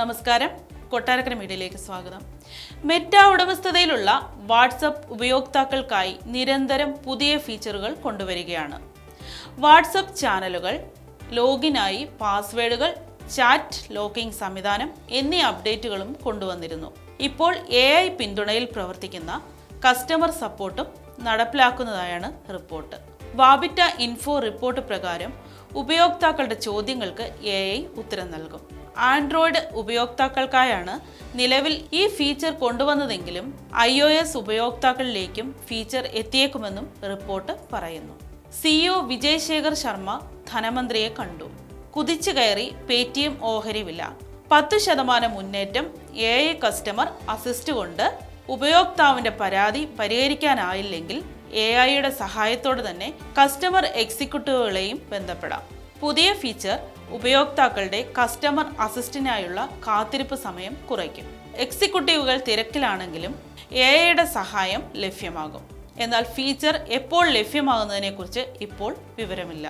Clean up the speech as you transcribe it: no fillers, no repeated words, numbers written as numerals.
നമസ്കാരം, കൊട്ടാരക്കര മീഡിയയിലേക്ക് സ്വാഗതം. മെറ്റ ഉടമസ്ഥതയിലുള്ള വാട്സപ്പ് ഉപയോക്താക്കൾക്കായി നിരന്തരം പുതിയ ഫീച്ചറുകൾ കൊണ്ടുവരികയാണ്. വാട്സപ്പ് ചാനലുകൾ, ലോഗിനായി പാസ്വേഡുകൾ, ചാറ്റ് ലോക്കിംഗ് സംവിധാനം എന്നീ അപ്ഡേറ്റുകളും കൊണ്ടുവന്നിരുന്നു. ഇപ്പോൾ AI പിന്തുണയിൽ പ്രവർത്തിക്കുന്ന കസ്റ്റമർ സപ്പോർട്ടും നടപ്പിലാക്കുന്നതായാണ് റിപ്പോർട്ട്. വാബിറ്റ ഇൻഫോ റിപ്പോർട്ട് പ്രകാരം ഉപയോക്താക്കളുടെ ചോദ്യങ്ങൾക്ക് AI ഉത്തരം നൽകും. ആൻഡ്രോയിഡ് ഉപയോക്താക്കൾക്കായാണ് നിലവിൽ ഈ ഫീച്ചർ കൊണ്ടുവന്നതെങ്കിലും iOS ഉപയോക്താക്കളിലേക്കും ഫീച്ചർ എത്തിയേക്കുമെന്നും റിപ്പോർട്ട് പറയുന്നു. CEO വിജയ് ശേഖർ ശർമ്മ ധനമന്ത്രിയെ കണ്ടു. കുതിച്ചു കയറി പേടിഎം ഓഹരി വില 10% മുന്നേറ്റം. AI കസ്റ്റമർ അസിസ്റ്റ് കൊണ്ട് ഉപയോക്താവിന്റെ പരാതി പരിഹരിക്കാനായില്ലെങ്കിൽ AIയുടെ സഹായത്തോടെ തന്നെ കസ്റ്റമർ എക്സിക്യൂട്ടീവുകളെയും ബന്ധപ്പെടാം. പുതിയ ഫീച്ചർ ഉപയോക്താക്കളുടെ കസ്റ്റമർ അസിസ്റ്റിനായുള്ള കാത്തിരിപ്പ് സമയം കുറയ്ക്കും. എക്സിക്യൂട്ടീവുകൾ തിരക്കിലാണെങ്കിലും AIയുടെ സഹായം ലഭ്യമാകും. എന്നാൽ ഫീച്ചർ എപ്പോൾ ലഭ്യമാകുന്നതിനെക്കുറിച്ച് ഇപ്പോൾ വിവരമില്ല.